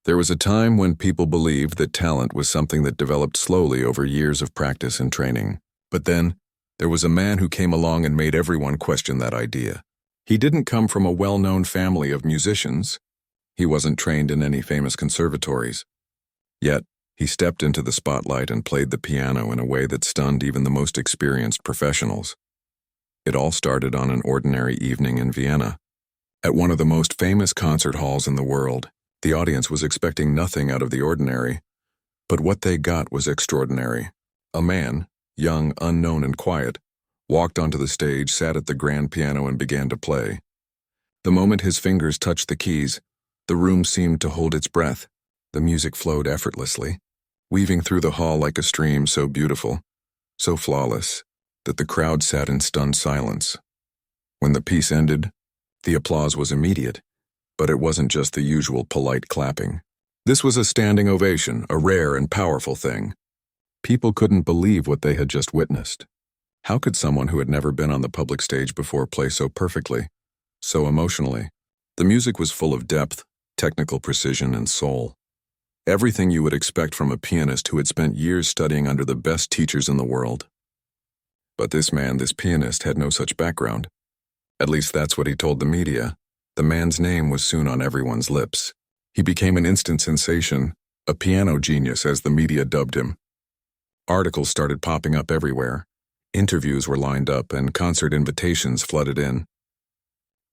There was a time when people believed that talent was something that developed slowly over years of practice and training. But then, there was a man who came along and made everyone question that idea. He didn't come from a well-known family of musicians. He wasn't trained in any famous conservatories. Yet, he stepped into the spotlight and played the piano in a way that stunned even the most experienced professionals. It all started on an ordinary evening in Vienna. At one of the most famous concert halls in the world, the audience was expecting nothing out of the ordinary, but what they got was extraordinary. A man, young, unknown, and quiet, walked onto the stage, sat at the grand piano, and began to play. The moment his fingers touched the keys, the room seemed to hold its breath. The music flowed effortlessly, weaving through the hall like a stream, so beautiful, so flawless, that the crowd sat in stunned silence. When the piece ended, the applause was immediate, but it wasn't just the usual polite clapping. This was a standing ovation, a rare and powerful thing. People couldn't believe what they had just witnessed. How could someone who had never been on the public stage before play so perfectly, so emotionally? The music was full of depth, technical precision, and soul. Everything you would expect from a pianist who had spent years studying under the best teachers in the world. But this pianist, had no such background. At least that's what he told the media. The man's name was soon on everyone's lips. He became an instant sensation, a piano genius as the media dubbed him. Articles started popping up everywhere. Interviews were lined up and concert invitations flooded in.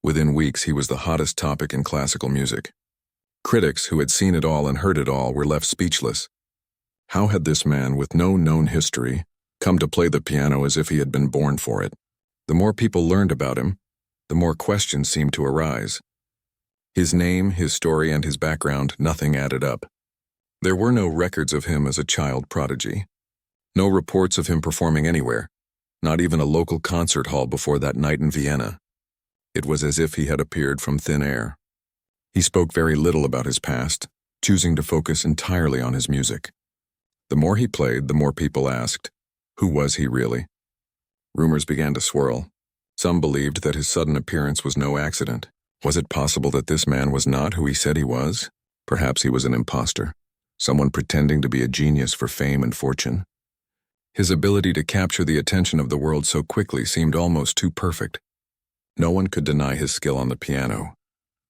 Within weeks, he was the hottest topic in classical music. Critics who had seen it all and heard it all were left speechless. How had this man with no known history come to play the piano as if he had been born for it? The more people learned about him, the more questions seemed to arise. His name, his story, and his background, nothing added up. There were no records of him as a child prodigy. No reports of him performing anywhere, not even a local concert hall before that night in Vienna. It was as if he had appeared from thin air. He spoke very little about his past, choosing to focus entirely on his music. The more he played, the more people asked, who was he really? Rumors began to swirl. Some believed that his sudden appearance was no accident. Was it possible that this man was not who he said he was? Perhaps he was an imposter, someone pretending to be a genius for fame and fortune. His ability to capture the attention of the world so quickly seemed almost too perfect. No one could deny his skill on the piano.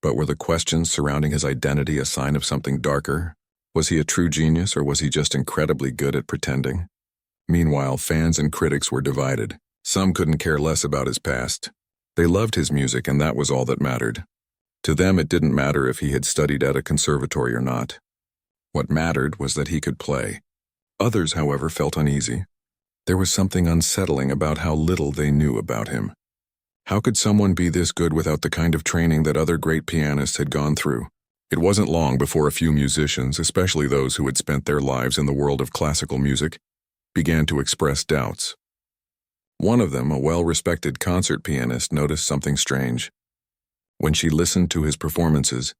But were the questions surrounding his identity a sign of something darker? Was he a true genius, or was he just incredibly good at pretending? Meanwhile, fans and critics were divided. Some couldn't care less about his past. They loved his music, and that was all that mattered. To them, it didn't matter if he had studied at a conservatory or not. What mattered was that he could play. Others, however, felt uneasy. There was something unsettling about how little they knew about him. How could someone be this good without the kind of training that other great pianists had gone through? It wasn't long before a few musicians, especially those who had spent their lives in the world of classical music, began to express doubts. One of them, a well-respected concert pianist, noticed something strange. When she listened to his performances,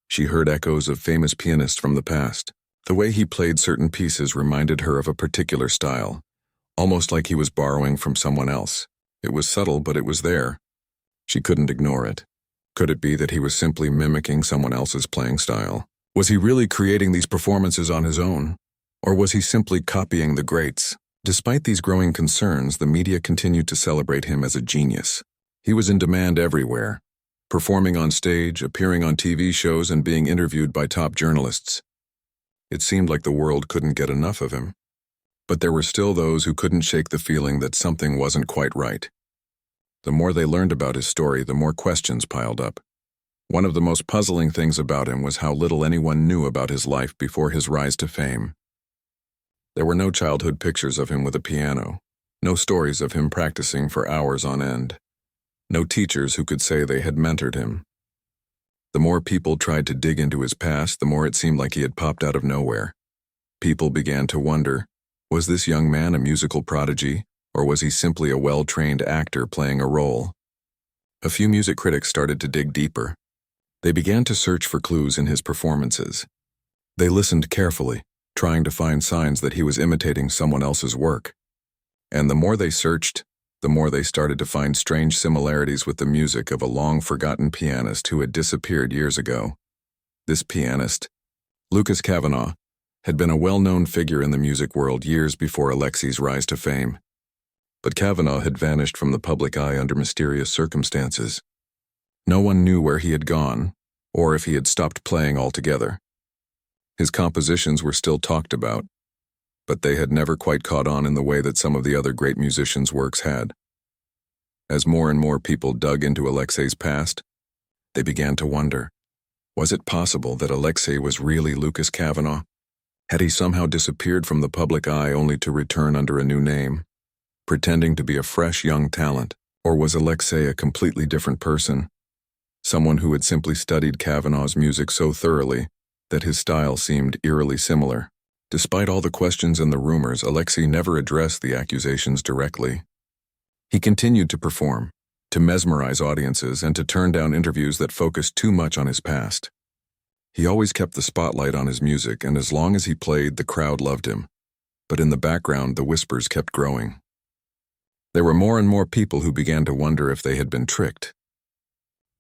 she heard echoes of famous pianists from the past. The way he played certain pieces reminded her of a particular style, almost like he was borrowing from someone else. It was subtle, but it was there. She couldn't ignore it. Could it be that he was simply mimicking someone else's playing style? Was he really creating these performances on his own? Or was he simply copying the greats? Despite these growing concerns, the media continued to celebrate him as a genius. He was in demand everywhere, performing on stage, appearing on TV shows, and being interviewed by top journalists. It seemed like the world couldn't get enough of him. But there were still those who couldn't shake the feeling that something wasn't quite right. The more they learned about his story, the more questions piled up. One of the most puzzling things about him was how little anyone knew about his life before his rise to fame. There were no childhood pictures of him with a piano, no stories of him practicing for hours on end, no teachers who could say they had mentored him. The more people tried to dig into his past, the more it seemed like he had popped out of nowhere. People began to wonder, was this young man a musical prodigy, or was he simply a well-trained actor playing a role? A few music critics started to dig deeper. They began to search for clues in his performances. They listened carefully, trying to find signs that he was imitating someone else's work. And the more they searched, the more they started to find strange similarities with the music of a long-forgotten pianist who had disappeared years ago. This pianist, Lucas Kavanaugh had been a well-known figure in the music world years before Alexei's rise to fame. But Kavanaugh had vanished from the public eye under mysterious circumstances. No one knew where he had gone, or if he had stopped playing altogether. His compositions were still talked about, but they had never quite caught on in the way that some of the other great musicians' works had. As more and more people dug into Alexei's past, they began to wonder, was it possible that Alexei was really Lucas Kavanaugh? Had he somehow disappeared from the public eye only to return under a new name, pretending to be a fresh young talent? Or was Alexei a completely different person? Someone who had simply studied Kavanaugh's music so thoroughly that his style seemed eerily similar. Despite all the questions and the rumors, Alexei never addressed the accusations directly. He continued to perform, to mesmerize audiences, and to turn down interviews that focused too much on his past. He always kept the spotlight on his music, and as long as he played, the crowd loved him. But in the background, the whispers kept growing. There were more and more people who began to wonder if they had been tricked.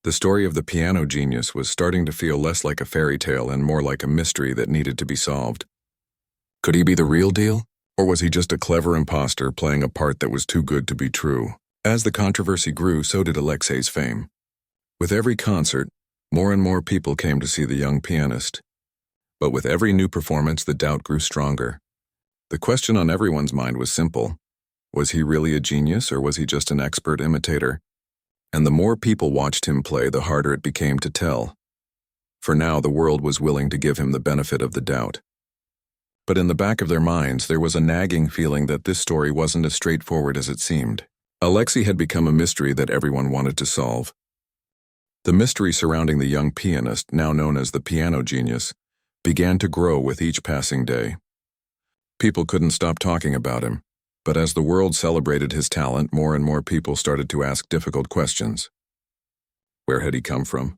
The story of the piano genius was starting to feel less like a fairy tale and more like a mystery that needed to be solved. Could he be the real deal? Or was he just a clever imposter playing a part that was too good to be true? As the controversy grew, so did Alexei's fame. With every concert, more and more people came to see the young pianist. But with every new performance, the doubt grew stronger. The question on everyone's mind was simple. Was he really a genius, or was he just an expert imitator? And the more people watched him play, the harder it became to tell. For now, the world was willing to give him the benefit of the doubt. But in the back of their minds, there was a nagging feeling that this story wasn't as straightforward as it seemed. Alexei had become a mystery that everyone wanted to solve. The mystery surrounding the young pianist, now known as the piano genius, began to grow with each passing day. People couldn't stop talking about him, but as the world celebrated his talent, more and more people started to ask difficult questions. Where had he come from?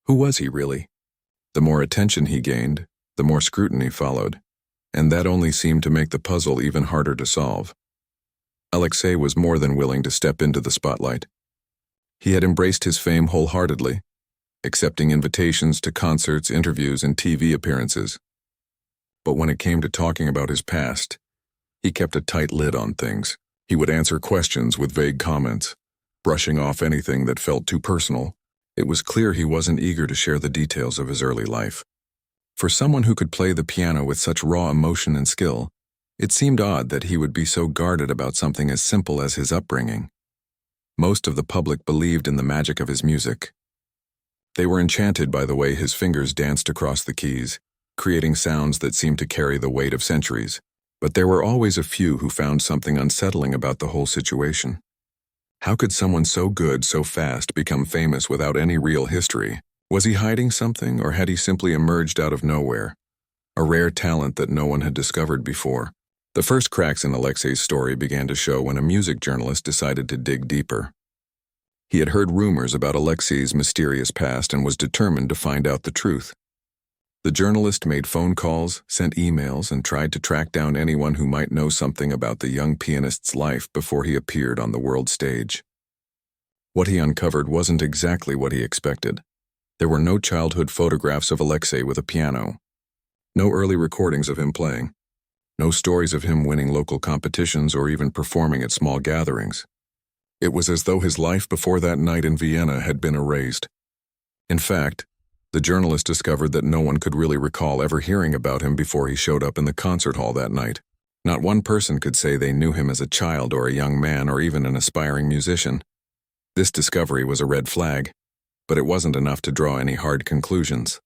Who was he really? The more attention he gained, the more scrutiny followed, and that only seemed to make the puzzle even harder to solve. Alexei was more than willing to step into the spotlight. He had embraced his fame wholeheartedly, accepting invitations to concerts, interviews, and TV appearances. But when it came to talking about his past, he kept a tight lid on things. He would answer questions with vague comments, brushing off anything that felt too personal. It was clear he wasn't eager to share the details of his early life. For someone who could play the piano with such raw emotion and skill, it seemed odd that he would be so guarded about something as simple as his upbringing. Most of the public believed in the magic of his music. They were enchanted by the way his fingers danced across the keys, creating sounds that seemed to carry the weight of centuries. But there were always a few who found something unsettling about the whole situation. How could someone so good, so fast, become famous without any real history? Was he hiding something, or had he simply emerged out of nowhere? A rare talent that no one had discovered before. The first cracks in Alexei's story began to show when a music journalist decided to dig deeper. He had heard rumors about Alexei's mysterious past and was determined to find out the truth. The journalist made phone calls, sent emails, and tried to track down anyone who might know something about the young pianist's life before he appeared on the world stage. What he uncovered wasn't exactly what he expected. There were no childhood photographs of Alexei with a piano, no early recordings of him playing, no stories of him winning local competitions or even performing at small gatherings. It was as though his life before that night in Vienna had been erased. In fact, the journalist discovered that no one could really recall ever hearing about him before he showed up in the concert hall that night. Not one person could say they knew him as a child or a young man or even an aspiring musician. This discovery was a red flag, but it wasn't enough to draw any hard conclusions.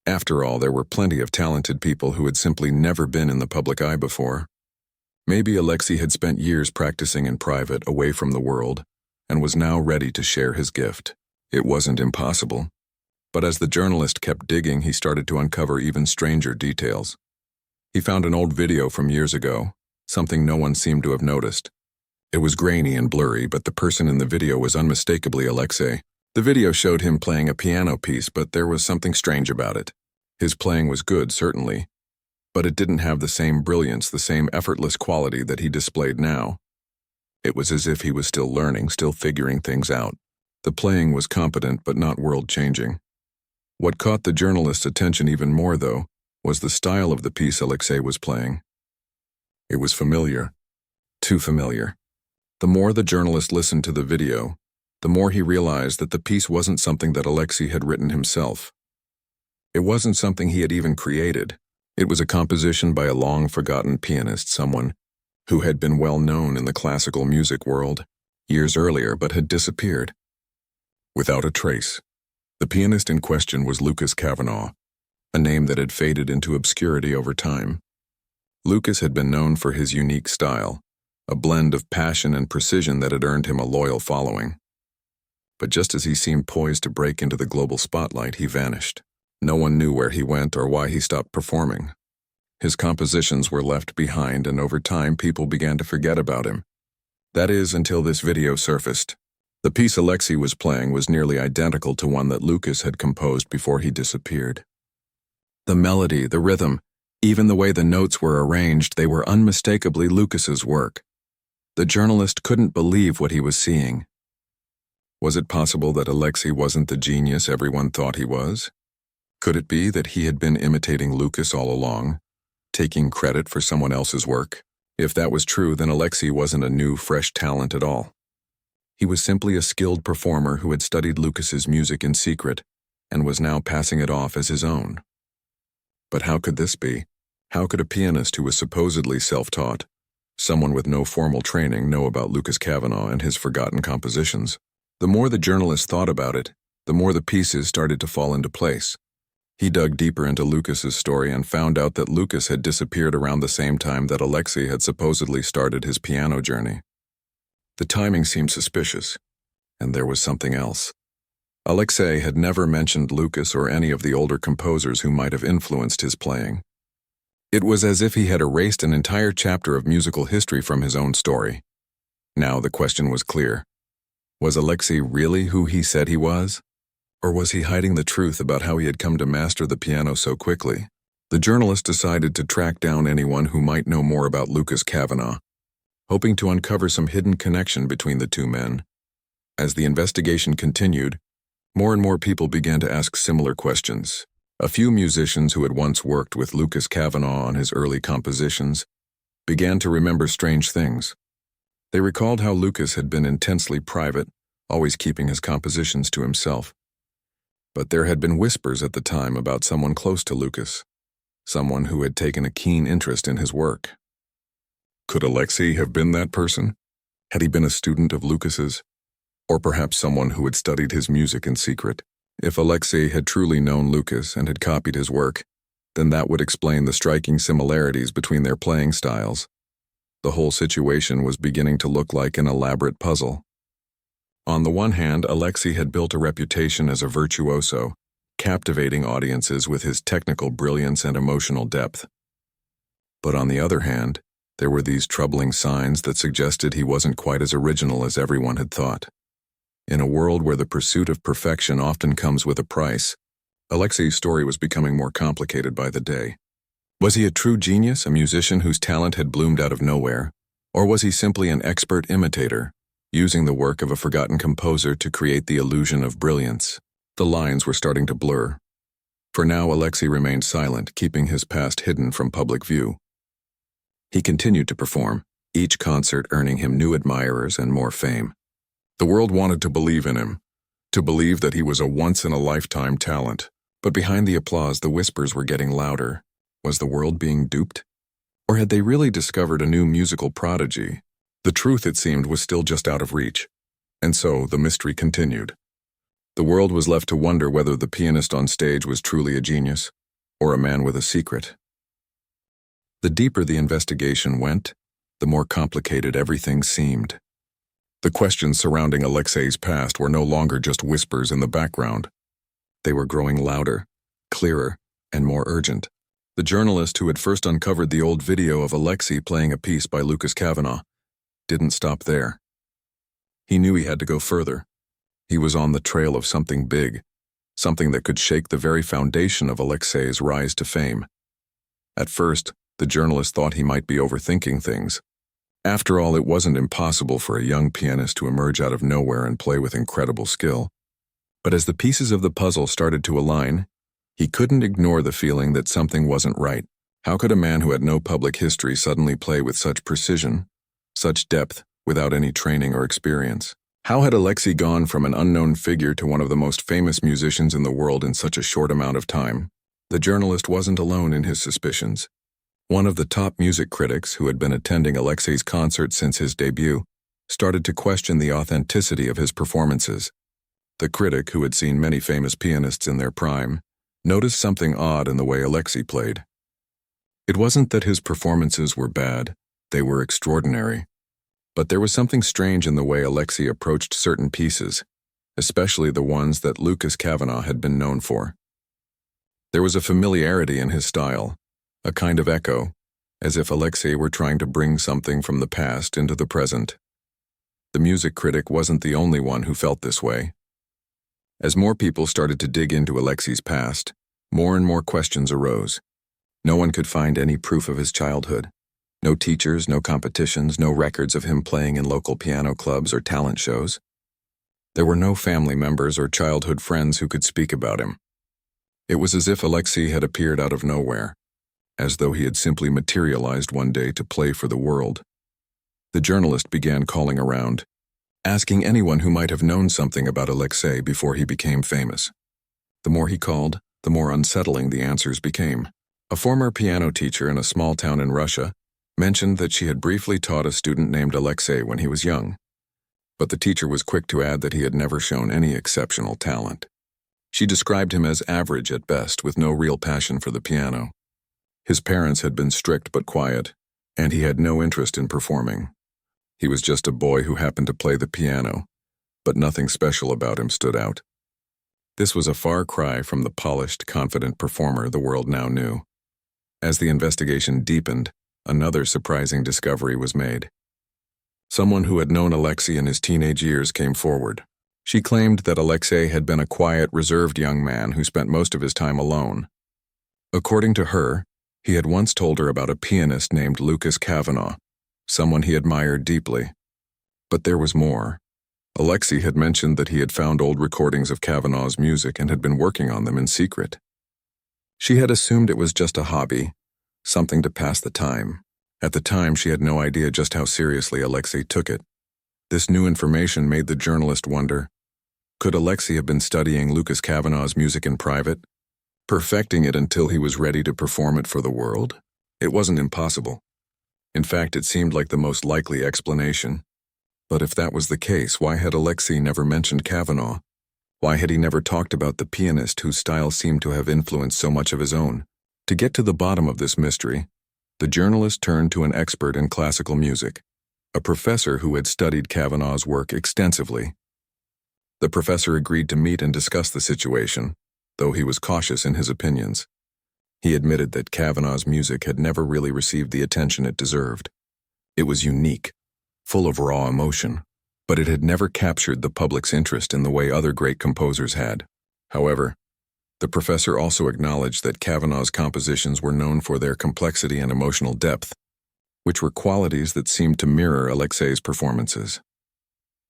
After all, there were plenty of talented people who had simply never been in the public eye before. Maybe Alexei had spent years practicing in private, away from the world, and was now ready to share his gift. It wasn't impossible. But as the journalist kept digging, he started to uncover even stranger details. He found an old video from years ago, something no one seemed to have noticed. It was grainy and blurry, but the person in the video was unmistakably Alexei. The video showed him playing a piano piece, but there was something strange about it. His playing was good, certainly, but it didn't have the same brilliance, the same effortless quality that he displayed now. It was as if he was still learning, still figuring things out. The playing was competent, but not world-changing. What caught the journalist's attention even more, though, was the style of the piece Alexei was playing. It was familiar, too familiar. The more the journalist listened to the video, the more he realized that the piece wasn't something that Alexei had written himself. It wasn't something he had even created. It was a composition by a long-forgotten pianist, someone who had been well known in the classical music world years earlier but had disappeared without a trace. The pianist in question was Lucas Cavanaugh, a name that had faded into obscurity over time. Lucas had been known for his unique style, a blend of passion and precision that had earned him a loyal following. But just as he seemed poised to break into the global spotlight, he vanished. No one knew where he went or why he stopped performing. His compositions were left behind, and over time people began to forget about him. That is, until this video surfaced. The piece Alexei was playing was nearly identical to one that Lucas had composed before he disappeared. The melody, the rhythm, even the way the notes were arranged, they were unmistakably Lucas's work. The journalist couldn't believe what he was seeing. Was it possible that Alexei wasn't the genius everyone thought he was? Could it be that he had been imitating Lucas all along, taking credit for someone else's work? If that was true, then Alexei wasn't a new, fresh talent at all. He was simply a skilled performer who had studied Lucas's music in secret and was now passing it off as his own. But how could this be? How could a pianist who was supposedly self-taught, someone with no formal training, know about Lucas Cavanaugh and his forgotten compositions? The more the journalist thought about it, the more the pieces started to fall into place. He dug deeper into Lucas's story and found out that Lucas had disappeared around the same time that Alexei had supposedly started his piano journey. The timing seemed suspicious, and there was something else. Alexei had never mentioned Lucas or any of the older composers who might have influenced his playing. It was as if he had erased an entire chapter of musical history from his own story. Now the question was clear. Was Alexei really who he said he was? Or was he hiding the truth about how he had come to master the piano so quickly? The journalist decided to track down anyone who might know more about Lucas Cavanaugh, hoping to uncover some hidden connection between the two men. As the investigation continued, more and more people began to ask similar questions. A few musicians who had once worked with Lucas Cavanaugh on his early compositions began to remember strange things. They recalled how Lucas had been intensely private, always keeping his compositions to himself. But there had been whispers at the time about someone close to Lucas, someone who had taken a keen interest in his work. Could Alexei have been that person? Had he been a student of Lucas's? Or perhaps someone who had studied his music in secret? If Alexei had truly known Lucas and had copied his work, then that would explain the striking similarities between their playing styles. The whole situation was beginning to look like an elaborate puzzle. On the one hand, Alexei had built a reputation as a virtuoso, captivating audiences with his technical brilliance and emotional depth. But on the other hand, there were these troubling signs that suggested he wasn't quite as original as everyone had thought. In a world where the pursuit of perfection often comes with a price, Alexei's story was becoming more complicated by the day. Was he a true genius, a musician whose talent had bloomed out of nowhere? Or was he simply an expert imitator, using the work of a forgotten composer to create the illusion of brilliance? The lines were starting to blur. For now, Alexei remained silent, keeping his past hidden from public view. He continued to perform, each concert earning him new admirers and more fame. The world wanted to believe in him, to believe that he was a once-in-a-lifetime talent. But behind the applause, the whispers were getting louder. Was the world being duped? Or had they really discovered a new musical prodigy? The truth, it seemed, was still just out of reach. And so the mystery continued. The world was left to wonder whether the pianist on stage was truly a genius, or a man with a secret. The deeper the investigation went, the more complicated everything seemed. The questions surrounding Alexei's past were no longer just whispers in the background. They were growing louder, clearer, and more urgent. The journalist who had first uncovered the old video of Alexei playing a piece by Lucas Cavanaugh didn't stop there. He knew he had to go further. He was on the trail of something big, something that could shake the very foundation of Alexei's rise to fame. At first, the journalist thought he might be overthinking things. After all, it wasn't impossible for a young pianist to emerge out of nowhere and play with incredible skill. But as the pieces of the puzzle started to align, He couldn't ignore the feeling that something wasn't right. How could a man who had no public history suddenly play with such precision, such depth, without any training or experience? How had Alexei gone from an unknown figure to one of the most famous musicians in the world in such a short amount of time? The journalist wasn't alone in his suspicions. One of the top music critics, who had been attending Alexei's concert since his debut, started to question the authenticity of his performances. The critic, who had seen many famous pianists in their prime, noticed something odd in the way Alexei played. It wasn't that his performances were bad, they were extraordinary. But there was something strange in the way Alexei approached certain pieces, especially the ones that Lucas Kavanaugh had been known for. There was a familiarity in his style, a kind of echo, as if Alexei were trying to bring something from the past into the present. The music critic wasn't the only one who felt this way. As more people started to dig into Alexei's past, more and more questions arose. No one could find any proof of his childhood. No teachers, no competitions, no records of him playing in local piano clubs or talent shows. There were no family members or childhood friends who could speak about him. It was as if Alexei had appeared out of nowhere, as though he had simply materialized one day to play for the world. The journalist began calling around, asking anyone who might have known something about Alexei before he became famous. The more he called, the more unsettling the answers became. A former piano teacher in a small town in Russia mentioned that she had briefly taught a student named Alexei when he was young, but the teacher was quick to add that he had never shown any exceptional talent. She described him as average at best, with no real passion for the piano. His parents had been strict but quiet, and he had no interest in performing. He was just a boy who happened to play the piano, but nothing special about him stood out. This was a far cry from the polished, confident performer the world now knew. As the investigation deepened, another surprising discovery was made. Someone who had known Alexei in his teenage years came forward. She claimed that Alexei had been a quiet, reserved young man who spent most of his time alone. According to her, he had once told her about a pianist named Lucas Kavanaugh, someone he admired deeply. But there was more. Alexei had mentioned that he had found old recordings of Kavanaugh's music and had been working on them in secret. She had assumed it was just a hobby, something to pass the time. At the time, she had no idea just how seriously Alexei took it. This new information made the journalist wonder, could Alexei have been studying Lucas Kavanaugh's music in private, perfecting it until he was ready to perform it for the world? It wasn't impossible. In fact, it seemed like the most likely explanation. But if that was the case, why had Alexei never mentioned Kavanaugh? Why had he never talked about the pianist whose style seemed to have influenced so much of his own? To get to the bottom of this mystery, the journalist turned to an expert in classical music, a professor who had studied Kavanaugh's work extensively. The professor agreed to meet and discuss the situation, though he was cautious in his opinions. He admitted that Kavanaugh's music had never really received the attention it deserved. It was unique, full of raw emotion, but it had never captured the public's interest in the way other great composers had. However, the professor also acknowledged that Kavanaugh's compositions were known for their complexity and emotional depth, which were qualities that seemed to mirror Alexei's performances.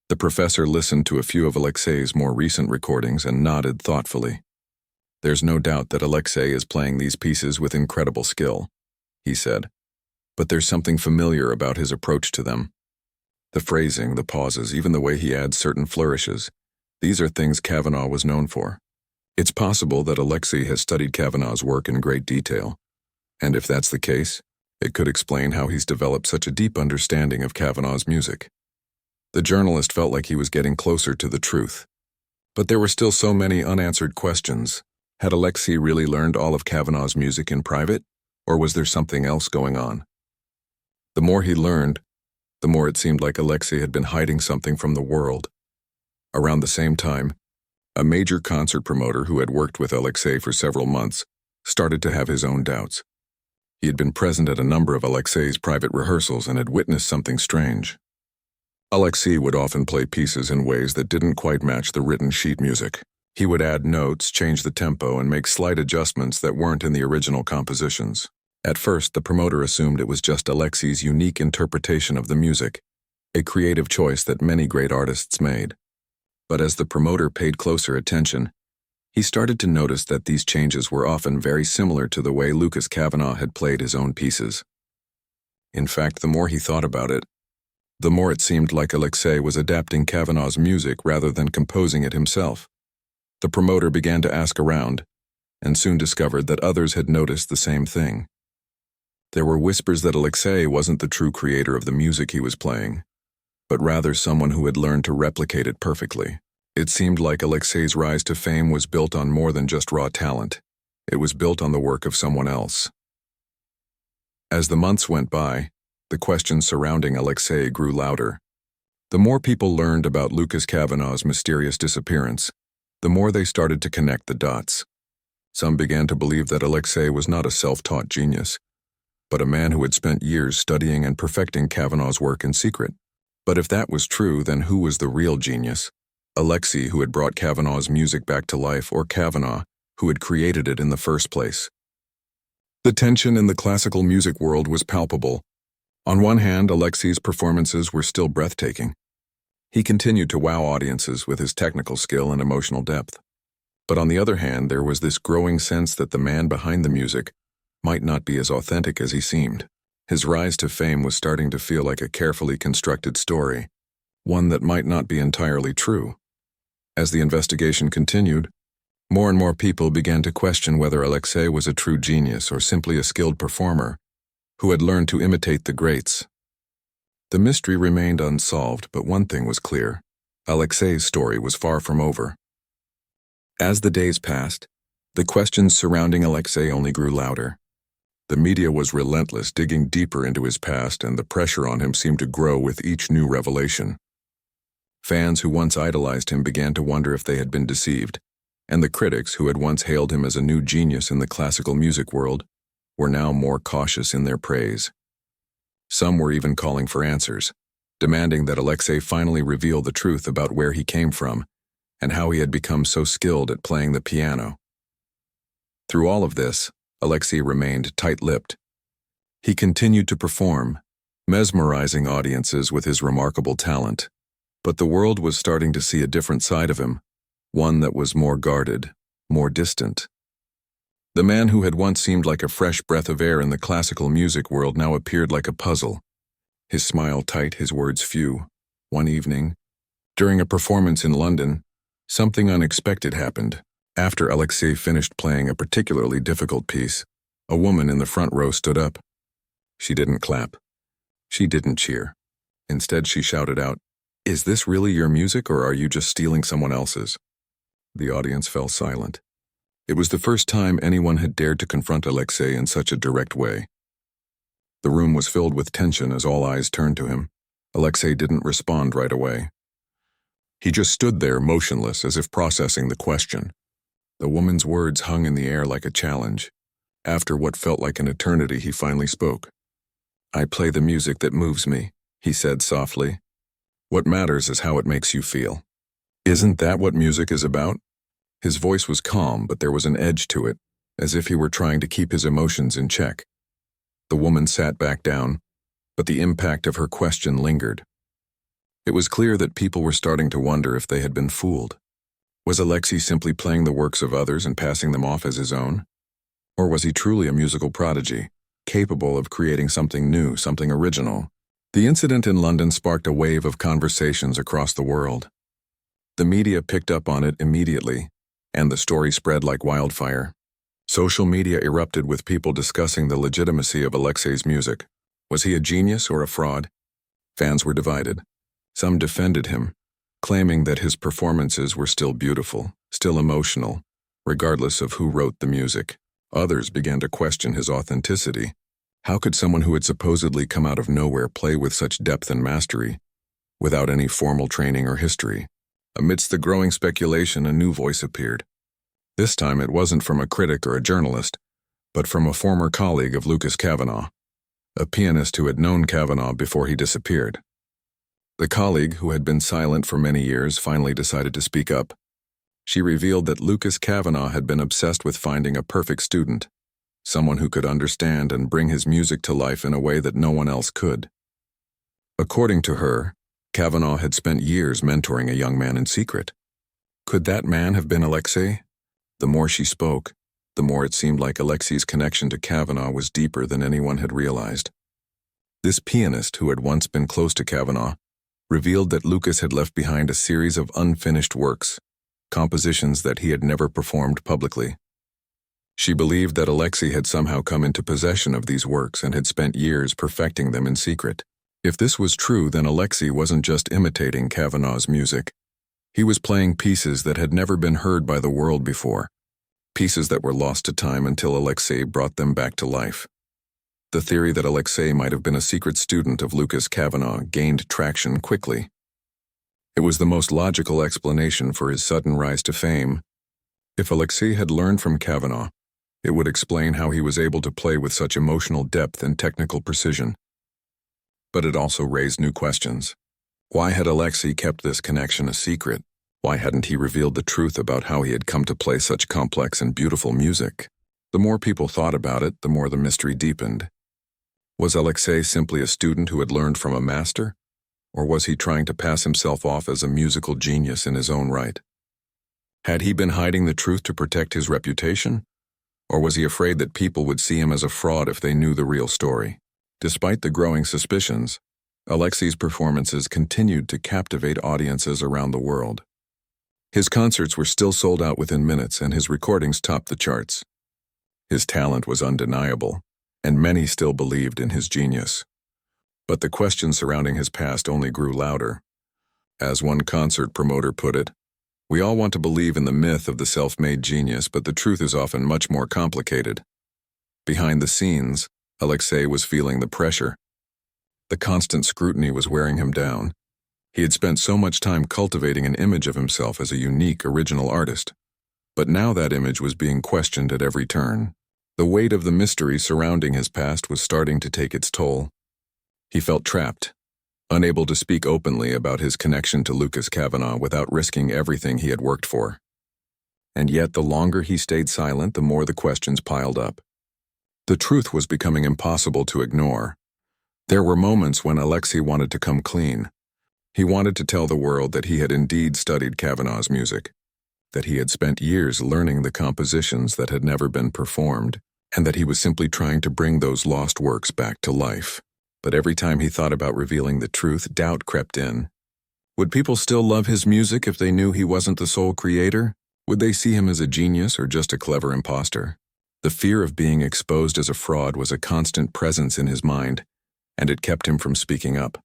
The professor listened to a few of Alexei's more recent recordings and nodded thoughtfully. There's no doubt that Alexei is playing these pieces with incredible skill, he said, but there's something familiar about his approach to them. The phrasing, the pauses, even the way he adds certain flourishes, these are things Kavanaugh was known for. It's possible that Alexei has studied Kavanaugh's work in great detail, and if that's the case, it could explain how he's developed such a deep understanding of Kavanaugh's music. The journalist felt like he was getting closer to the truth. But there were still so many unanswered questions. Had Alexei really learned all of Kavanaugh's music in private, or was there something else going on? The more he learned, the more it seemed like Alexei had been hiding something from the world. Around the same time, a major concert promoter who had worked with Alexei for several months started to have his own doubts. He had been present at a number of Alexei's private rehearsals and had witnessed something strange. Alexei would often play pieces in ways that didn't quite match the written sheet music. He would add notes, change the tempo, and make slight adjustments that weren't in the original compositions. At first, the promoter assumed it was just Alexei's unique interpretation of the music, a creative choice that many great artists made. But as the promoter paid closer attention, He started to notice that these changes were often very similar to the way Lucas Kavanaugh had played his own pieces. In fact, the more he thought about it, the more it seemed like Alexei was adapting Kavanaugh's music rather than composing it himself. The promoter began to ask around, and soon discovered that others had noticed the same thing. There were whispers that Alexei wasn't the true creator of the music he was playing, but rather someone who had learned to replicate it perfectly. It seemed like Alexei's rise to fame was built on more than just raw talent. It was built on the work of someone else. As the months went by, the questions surrounding Alexei grew louder. The more people learned about Lucas Kavanaugh's mysterious disappearance, the more they started to connect the dots. Some began to believe that Alexei was not a self-taught genius, but a man who had spent years studying and perfecting Kavanaugh's work in secret. But if that was true, then who was the real genius? Alexei, who had brought Kavanaugh's music back to life, or Kavanaugh, who had created it in the first place? The tension in the classical music world was palpable. On one hand, Alexei's performances were still breathtaking. He continued to wow audiences with his technical skill and emotional depth. But on the other hand, there was this growing sense that the man behind the music might not be as authentic as he seemed. His rise to fame was starting to feel like a carefully constructed story, one that might not be entirely true. As the investigation continued, more and more people began to question whether Alexei was a true genius or simply a skilled performer who had learned to imitate the greats. The mystery remained unsolved, but one thing was clear: Alexei's story was far from over. As the days passed, the questions surrounding Alexei only grew louder. The media was relentless, digging deeper into his past, and the pressure on him seemed to grow with each new revelation. Fans who once idolized him began to wonder if they had been deceived, and the critics who had once hailed him as a new genius in the classical music world were now more cautious in their praise. Some were even calling for answers, demanding that Alexei finally reveal the truth about where he came from and how he had become so skilled at playing the piano. Through all of this, Alexei remained tight-lipped. He continued to perform, mesmerizing audiences with his remarkable talent. But the world was starting to see a different side of him, one that was more guarded, more distant. The man who had once seemed like a fresh breath of air in the classical music world now appeared like a puzzle. His smile tight, his words few. One evening, during a performance in London, something unexpected happened. After Alexei finished playing a particularly difficult piece, a woman in the front row stood up. She didn't clap. She didn't cheer. Instead, she shouted out, "Is this really your music, or are you just stealing someone else's?" The audience fell silent. It was the first time anyone had dared to confront Alexei in such a direct way. The room was filled with tension as all eyes turned to him. Alexei didn't respond right away. He just stood there motionless, as if processing the question. The woman's words hung in the air like a challenge. After what felt like an eternity, he finally spoke. "I play the music that moves me," he said softly. "What matters is how it makes you feel. Isn't that what music is about?" His voice was calm, but there was an edge to it, as if he were trying to keep his emotions in check. The woman sat back down, but the impact of her question lingered. It was clear that people were starting to wonder if they had been fooled. Was Alexei simply playing the works of others and passing them off as his own? Or was he truly a musical prodigy, capable of creating something new, something original? The incident in London sparked a wave of conversations across the world. The media picked up on it immediately, and the story spread like wildfire. Social media erupted with people discussing the legitimacy of Alexei's music. Was he a genius or a fraud? Fans were divided. Some defended him, claiming that his performances were still beautiful, still emotional, regardless of who wrote the music. Others began to question his authenticity. How could someone who had supposedly come out of nowhere play with such depth and mastery, without any formal training or history? Amidst the growing speculation, a new voice appeared. This time it wasn't from a critic or a journalist, but from a former colleague of Lucas Kavanaugh, a pianist who had known Kavanaugh before he disappeared. The colleague, who had been silent for many years, finally decided to speak up. She revealed that Lucas Kavanaugh had been obsessed with finding a perfect student, someone who could understand and bring his music to life in a way that no one else could. According to her, Kavanaugh had spent years mentoring a young man in secret. Could that man have been Alexei? The more she spoke, the more it seemed like Alexei's connection to Kavanaugh was deeper than anyone had realized. This pianist, who had once been close to Kavanaugh, revealed that Lucas had left behind a series of unfinished works, compositions that he had never performed publicly. She believed that Alexei had somehow come into possession of these works and had spent years perfecting them in secret. If this was true, then Alexei wasn't just imitating Kavanaugh's music. He was playing pieces that had never been heard by the world before, pieces that were lost to time until Alexei brought them back to life. The theory that Alexei might have been a secret student of Lucas Kavanaugh gained traction quickly. It was the most logical explanation for his sudden rise to fame. If Alexei had learned from Kavanaugh, it would explain how he was able to play with such emotional depth and technical precision. But it also raised new questions. Why had Alexei kept this connection a secret? Why hadn't he revealed the truth about how he had come to play such complex and beautiful music? The more people thought about it, the more the mystery deepened. Was Alexei simply a student who had learned from a master? Or was he trying to pass himself off as a musical genius in his own right? Had he been hiding the truth to protect his reputation? Or was he afraid that people would see him as a fraud if they knew the real story? Despite the growing suspicions, Alexei's performances continued to captivate audiences around the world. His concerts were still sold out within minutes, and his recordings topped the charts. His talent was undeniable, and many still believed in his genius. But the questions surrounding his past only grew louder. As one concert promoter put it, "We all want to believe in the myth of the self-made genius, but the truth is often much more complicated." Behind the scenes, Alexei was feeling the pressure. The constant scrutiny was wearing him down. He had spent so much time cultivating an image of himself as a unique, original artist. But now that image was being questioned at every turn. The weight of the mystery surrounding his past was starting to take its toll. He felt trapped, unable to speak openly about his connection to Lucas Kavanaugh without risking everything he had worked for. And yet, the longer he stayed silent, the more the questions piled up. The truth was becoming impossible to ignore. There were moments when Alexei wanted to come clean. He wanted to tell the world that he had indeed studied Kavanaugh's music, that he had spent years learning the compositions that had never been performed, and that he was simply trying to bring those lost works back to life. But every time he thought about revealing the truth, doubt crept in. Would people still love his music if they knew he wasn't the sole creator? Would they see him as a genius or just a clever imposter? The fear of being exposed as a fraud was a constant presence in his mind, and it kept him from speaking up.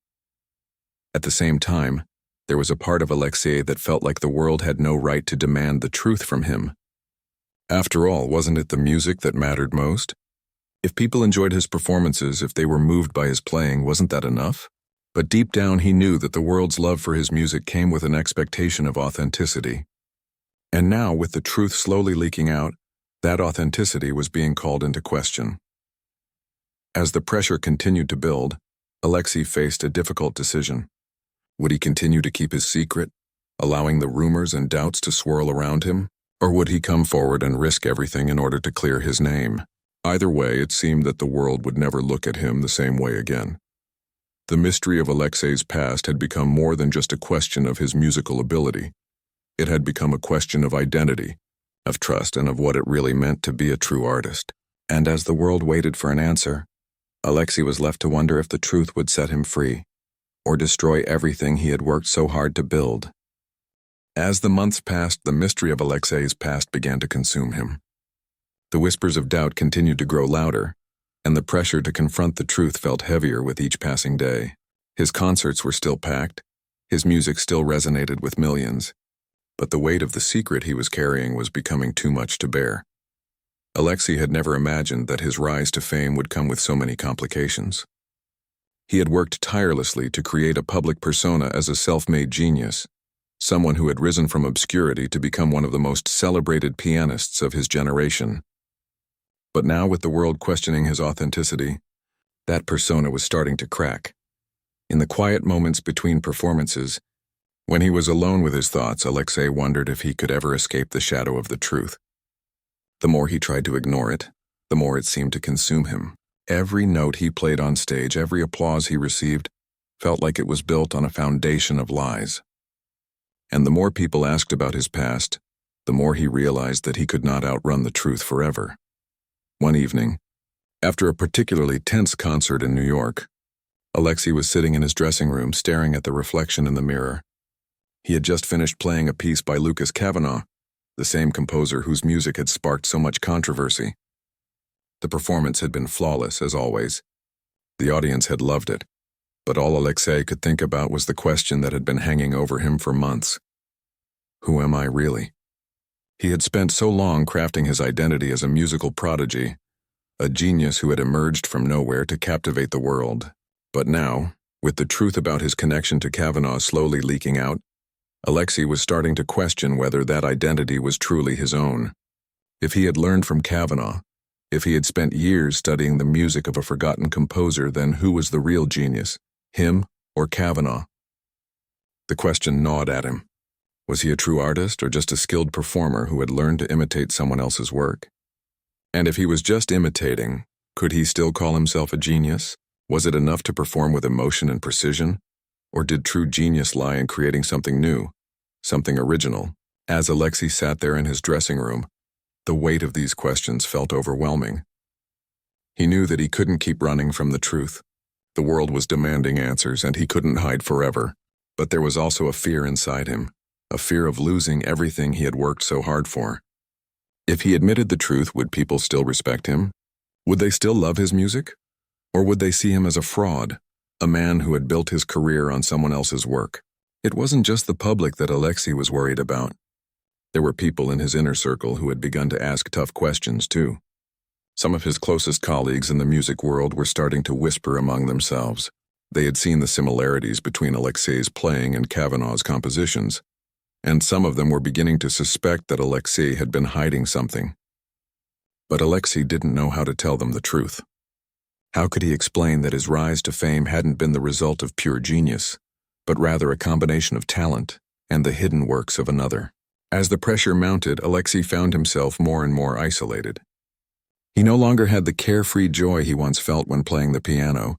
At the same time, there was a part of Alexei that felt like the world had no right to demand the truth from him. After all, wasn't it the music that mattered most? If people enjoyed his performances, if they were moved by his playing, wasn't that enough? But deep down he knew that the world's love for his music came with an expectation of authenticity. And now, with the truth slowly leaking out, that authenticity was being called into question. As the pressure continued to build, Alexei faced a difficult decision. Would he continue to keep his secret, allowing the rumors and doubts to swirl around him? Or would he come forward and risk everything in order to clear his name? Either way, it seemed that the world would never look at him the same way again. The mystery of Alexei's past had become more than just a question of his musical ability. It had become a question of identity, of trust, and of what it really meant to be a true artist. And as the world waited for an answer, Alexei was left to wonder if the truth would set him free, or destroy everything he had worked so hard to build. As the months passed, the mystery of Alexei's past began to consume him. The whispers of doubt continued to grow louder, and the pressure to confront the truth felt heavier with each passing day. His concerts were still packed, his music still resonated with millions, but the weight of the secret he was carrying was becoming too much to bear. Alexei had never imagined that his rise to fame would come with so many complications. He had worked tirelessly to create a public persona as a self-made genius, someone who had risen from obscurity to become one of the most celebrated pianists of his generation. But now, with the world questioning his authenticity, that persona was starting to crack. In the quiet moments between performances, when he was alone with his thoughts, Alexei wondered if he could ever escape the shadow of the truth. The more he tried to ignore it, the more it seemed to consume him. Every note he played on stage, every applause he received, felt like it was built on a foundation of lies. And the more people asked about his past, the more he realized that he could not outrun the truth forever. One evening, after a particularly tense concert in New York, Alexei was sitting in his dressing room staring at the reflection in the mirror. He had just finished playing a piece by Lucas Cavanaugh, the same composer whose music had sparked so much controversy. The performance had been flawless, as always. The audience had loved it, but all Alexei could think about was the question that had been hanging over him for months. Who am I really? He had spent so long crafting his identity as a musical prodigy, a genius who had emerged from nowhere to captivate the world. But now, with the truth about his connection to Cavanaugh slowly leaking out, Alexei was starting to question whether that identity was truly his own. If he had learned from Cavanaugh, if he had spent years studying the music of a forgotten composer, then who was the real genius, him or Cavanaugh? The question gnawed at him. Was he a true artist or just a skilled performer who had learned to imitate someone else's work? And if he was just imitating, could he still call himself a genius? Was it enough to perform with emotion and precision? Or did true genius lie in creating something new, something original? As Alexei sat there in his dressing room, the weight of these questions felt overwhelming. He knew that he couldn't keep running from the truth. The world was demanding answers, and he couldn't hide forever. But there was also a fear inside him, a fear of losing everything he had worked so hard for. If he admitted the truth, would people still respect him? Would they still love his music? Or would they see him as a fraud, a man who had built his career on someone else's work? It wasn't just the public that Alexei was worried about. There were people in his inner circle who had begun to ask tough questions, too. Some of his closest colleagues in the music world were starting to whisper among themselves. They had seen the similarities between Alexei's playing and Cavanaugh's compositions, and some of them were beginning to suspect that Alexei had been hiding something. But Alexei didn't know how to tell them the truth. How could he explain that his rise to fame hadn't been the result of pure genius, but rather a combination of talent and the hidden works of another? As the pressure mounted, Alexei found himself more and more isolated. He no longer had the carefree joy he once felt when playing the piano.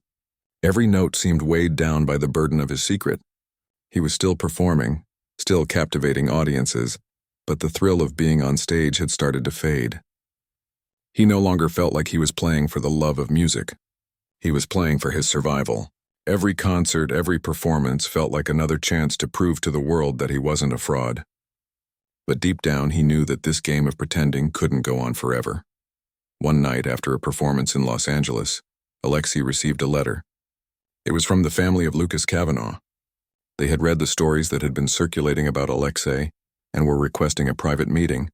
Every note seemed weighed down by the burden of his secret. He was still performing, still captivating audiences, but the thrill of being on stage had started to fade. He no longer felt like he was playing for the love of music. He was playing for his survival. Every concert, every performance felt like another chance to prove to the world that he wasn't a fraud. But deep down, he knew that this game of pretending couldn't go on forever. One night after a performance in Los Angeles, Alexei received a letter. It was from the family of Lucas Cavanaugh. They had read the stories that had been circulating about Alexei and were requesting a private meeting.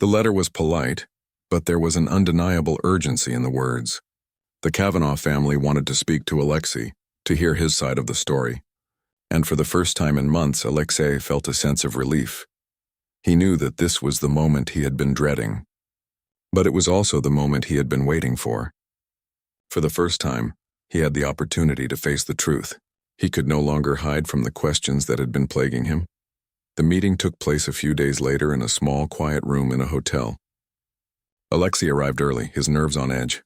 The letter was polite, but there was an undeniable urgency in the words. The Cavanaugh family wanted to speak to Alexei, to hear his side of the story. And for the first time in months, Alexei felt a sense of relief. He knew that this was the moment he had been dreading. But it was also the moment he had been waiting for. For the first time, he had the opportunity to face the truth. He could no longer hide from the questions that had been plaguing him. The meeting took place a few days later in a small, quiet room in a hotel. Alexei arrived early, his nerves on edge.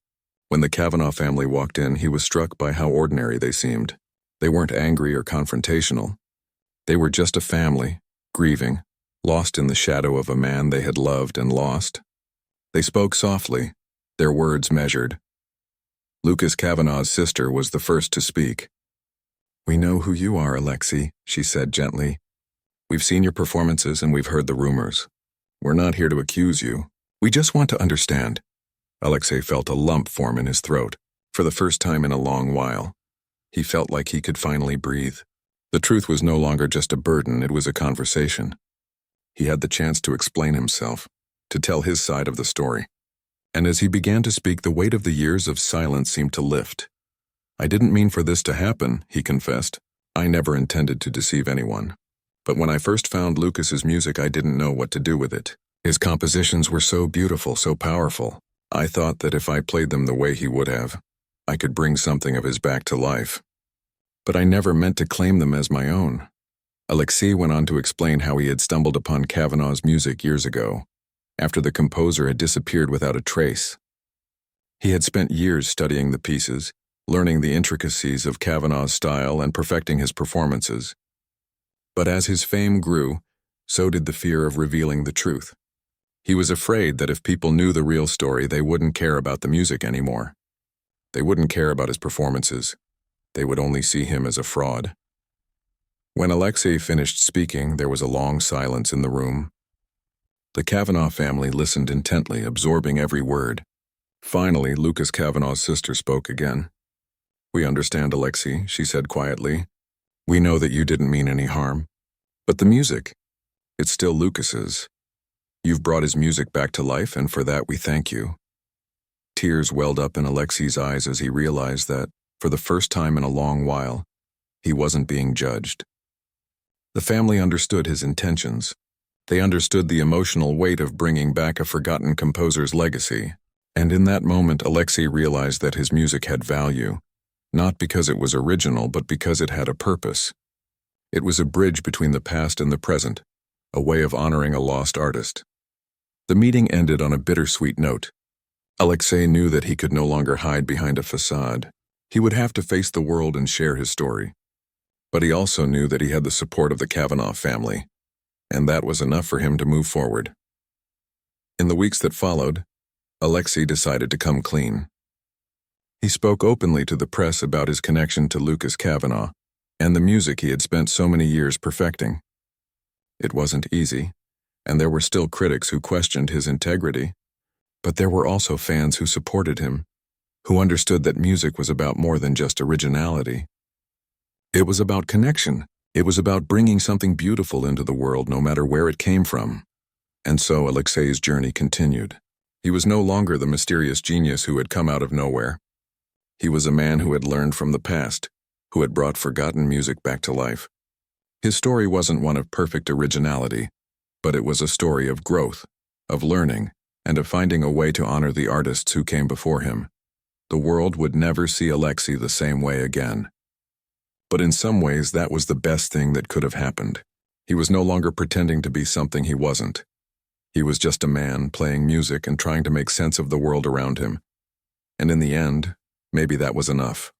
When the Cavanaugh family walked in, he was struck by how ordinary they seemed. They weren't angry or confrontational. They were just a family, grieving, lost in the shadow of a man they had loved and lost. They spoke softly, their words measured. Lucas Cavanaugh's sister was the first to speak. "We know who you are, Alexei," she said gently. "We've seen your performances and we've heard the rumors. We're not here to accuse you. We just want to understand." Alexei felt a lump form in his throat. For the first time in a long while, he felt like he could finally breathe. The truth was no longer just a burden, it was a conversation. He had the chance to explain himself, to tell his side of the story. And as he began to speak, the weight of the years of silence seemed to lift. "I didn't mean for this to happen," he confessed. "I never intended to deceive anyone. But when I first found Lucas's music, I didn't know what to do with it. His compositions were so beautiful, so powerful. I thought that if I played them the way he would have, I could bring something of his back to life. But I never meant to claim them as my own." Alexei went on to explain how he had stumbled upon Cavanaugh's music years ago, after the composer had disappeared without a trace. He had spent years studying the pieces, learning the intricacies of Cavanaugh's style and perfecting his performances. But as his fame grew, So did the fear of revealing the truth. He was afraid that if people knew the real story, they wouldn't care about the music anymore. They wouldn't care about his performances. They would only see him as a fraud. When Alexei finished speaking, there was a long silence in the room. The Kavanaugh family listened intently, absorbing every word. Finally, Lucas Kavanaugh's sister spoke again. "We understand, Alexei," she said quietly. "We know that you didn't mean any harm. But the music, it's still Lucas's. You've brought his music back to life, and for that we thank you." Tears welled up in Alexei's eyes as he realized that, for the first time in a long while, he wasn't being judged. The family understood his intentions. They understood the emotional weight of bringing back a forgotten composer's legacy. And in that moment, Alexei realized that his music had value, not because it was original, but because it had a purpose. It was a bridge between the past and the present, a way of honoring a lost artist. The meeting ended on a bittersweet note. Alexei knew that he could no longer hide behind a facade. He would have to face the world and share his story. But he also knew that he had the support of the Kavanaugh family, and that was enough for him to move forward. In the weeks that followed, Alexei decided to come clean. He spoke openly to the press about his connection to Lucas Kavanaugh and the music he had spent so many years perfecting. It wasn't easy, and there were still critics who questioned his integrity, but there were also fans who supported him, who understood that music was about more than just originality. It was about connection. It was about bringing something beautiful into the world no matter where it came from. And so Alexei's journey continued. He was no longer the mysterious genius who had come out of nowhere. He was a man who had learned from the past, who had brought forgotten music back to life. His story wasn't one of perfect originality, but it was a story of growth, of learning, and of finding a way to honor the artists who came before him. The world would never see Alexei the same way again. But in some ways, that was the best thing that could have happened. He was no longer pretending to be something he wasn't. He was just a man playing music and trying to make sense of the world around him. And in the end, maybe that was enough.